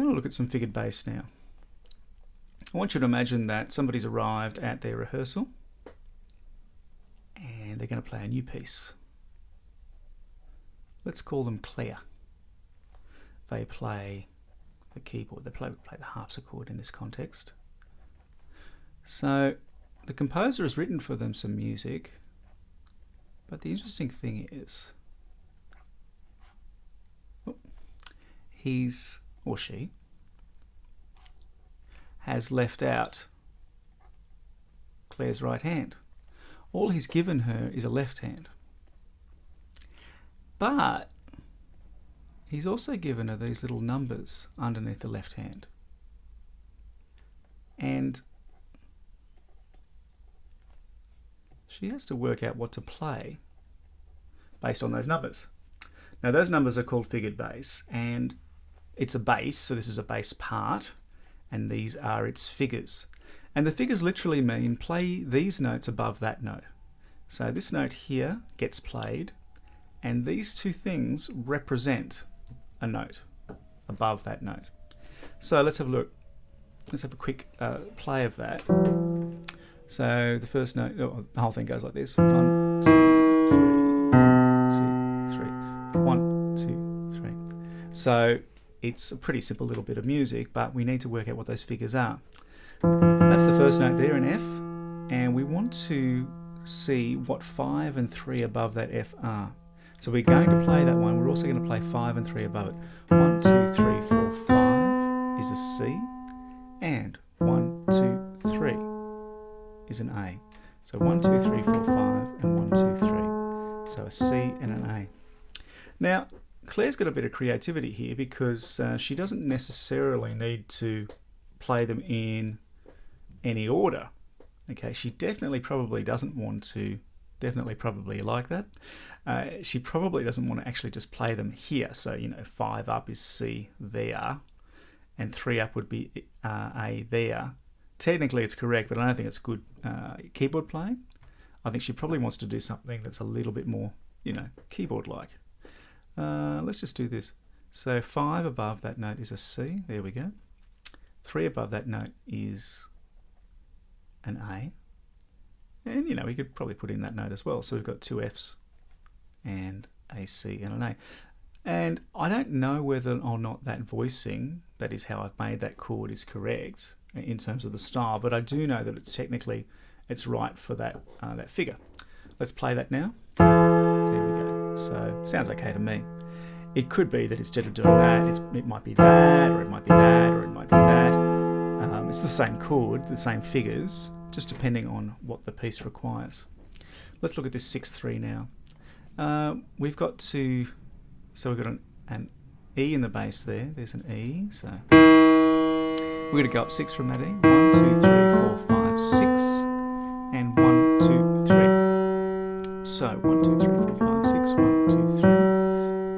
going to look at some figured bass now. I want you to imagine that somebody's arrived at their rehearsal and they're going to play a new piece. Let's call them Claire. They play the keyboard, they play the harpsichord in this context. So the composer has written for them some music, but the interesting thing is he's or she has left out Claire's right hand. All he's given her is a left hand. But he's also given her these little numbers underneath the left hand. And she has to work out what to play based on those numbers. Now those numbers are called figured bass, and it's a bass, so this is a bass part, and these are its figures. And the figures literally mean play these notes above that note. So this note here gets played, and these two things represent a note above that note. So let's have a look. Let's have a quick play of that. So the first note, the whole thing goes like this. 1, 2, 3, 1, 2, 3. 1, 2, 3. So it's a pretty simple little bit of music, but we need to work out what those figures are. That's the first note there, an F, and we want to see what 5 and 3 above that F are. So we're going to play that one. We're also going to play 5 and 3 above it. 1, 2, 3, 4, 5 is a C, and 1, 2, 3 is an A. So 1, 2, 3, 4, 5, and 1, 2, 3. So a C and an A. Now, Claire's got a bit of creativity here because she doesn't necessarily need to play them in any order. Okay, she definitely probably doesn't want to, probably like that. She probably doesn't want to actually just play them here. So, 5 up is C there, and 3 up would be A there. Technically it's correct, but I don't think it's good keyboard playing. I think she probably wants to do something that's a little bit more, keyboard-like. Let's just do this. So 5 above that note is a C. There we go. 3 above that note is an A. And, we could probably put in that note as well. So we've got 2 Fs and a C and an A. And I don't know whether or not that voicing, that is how I've made that chord, is correct in terms of the style, but I do know that it's right for that that figure. Let's play that now. There we go. So sounds okay to me. It could be that instead of doing that, it might be that, or it might be that, or it might be that. It's the same chord, the same figures, just depending on what the piece requires. Let's look at this 6-3 now. We've got an E in the bass there. There's an E, so we're going to go up 6 from that E. 1, 2, 3, 4, 5, 6, and 1, 2, 3. So 1, 2, 3, 4, 5, 6, 1, 2,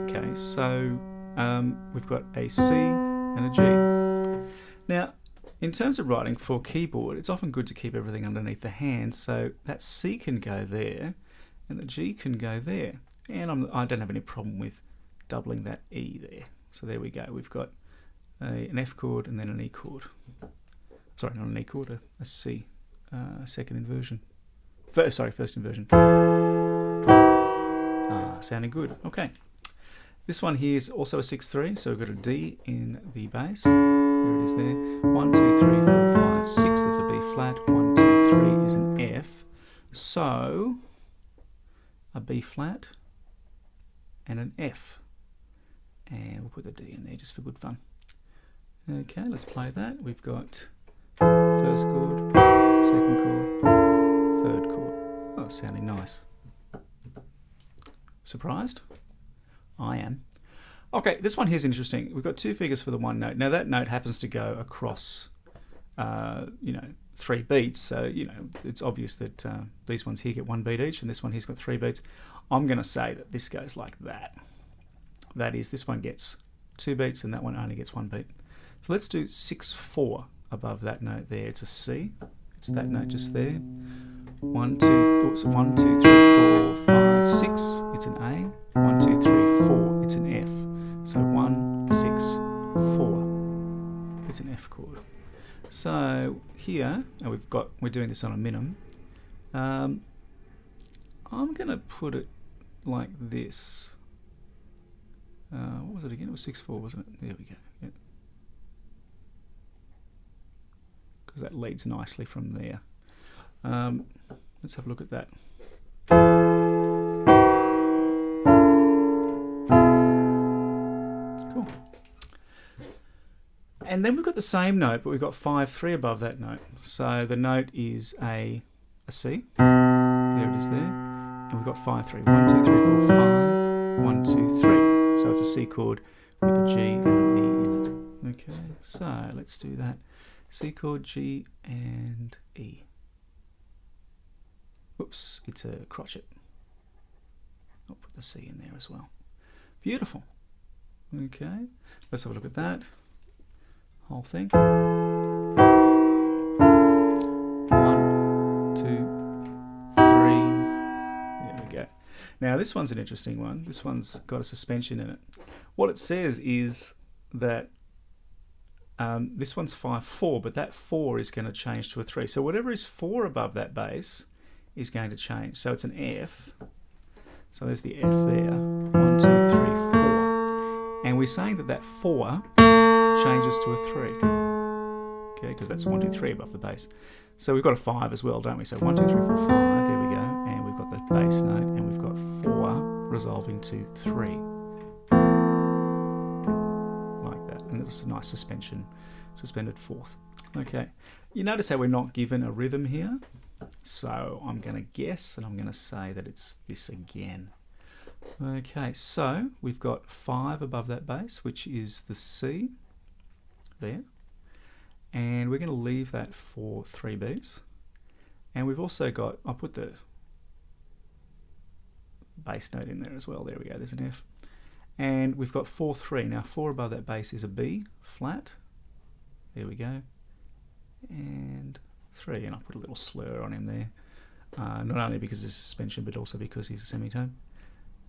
3. Okay, so we've got a C and a G. Now, in terms of writing for keyboard, it's often good to keep everything underneath the hand, so that C can go there, and the G can go there. And I don't have any problem with doubling that E there. So there we go. We've got an F chord and then an E chord. Sorry, not an E chord, a C, second inversion. First inversion. Sounding good. Okay. This one here is also a 6-3, so we've got a D in the bass. There it is there. 1, 2, 3, 4, 5, 6. There's a B flat. 1, 2, 3 is an F. So a B flat and an F. And we'll put the D in there just for good fun. Okay, let's play that. We've got first chord, second chord, third chord. Oh, sounding nice. Surprised? I am. Okay, this one here is interesting. We've got 2 figures for the one note. Now that note happens to go across, 3 beats. So, it's obvious that these ones here get 1 beat each, and this one here's got 3 beats. I'm going to say that this goes like that. That is, this one gets 2 beats and that one only gets 1 beat. So let's do 6-4 above that note there. It's a C. It's that note just there. 1, 2, 3, 4, 5, 6. It's an A. 1, 2, 3, 4. It's an F. So 1, 6, 4. it's an F chord. So here, and we're doing this on a minim. I'm going to put it like this. What was it again? It was 6/4, wasn't it? There we go. Yep. Because that leads nicely from there. Let's have a look at that. Cool. And then we've got the same note, but we've got 5/3 above that note. So the note is a C. There it is there. And we've got 5/3. 1, 2, 3, 4, 5. 1, 2, 3. So it's a C chord with a G and an E in it. Okay, so let's do that. C chord, G and E. Whoops, it's a crotchet. I'll put the C in there as well. Beautiful. Okay, let's have a look at that whole thing. 1, 2, 3. There we go. Now this one's an interesting one. This one's got a suspension in it. What it says is that this one's 5/4, but that 4 is going to change to a 3. So whatever is 4 above that bass is going to change. So it's an F. So there's the F there. 1, 2, 3, 4. And we're saying that that 4 changes to a 3. Okay, because that's 1, 2, 3 above the bass. So we've got a 5 as well, don't we? So 1, 2, 3, 4, 5. There we go. And we've got the bass note, and we've got 4 resolving to 3. Like that. And it's a nice suspension, suspended fourth. Okay. You notice how we're not given a rhythm here? So I'm going to guess, and I'm going to say that it's this again. Okay, so we've got 5 above that bass, which is the C there. And we're going to leave that for 3 beats. And we've also got, I'll put the bass note in there as well. There we go, there's an F. And we've got 4/3. Now 4 above that bass is a B flat. There we go. And 3, and I put a little slur on him there. Not only because of suspension, but also because he's a semitone.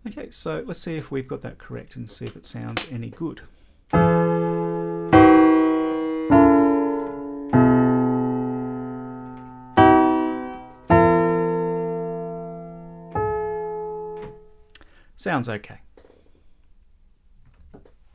Okay, so let's see if we've got that correct and see if it sounds any good. Sounds okay.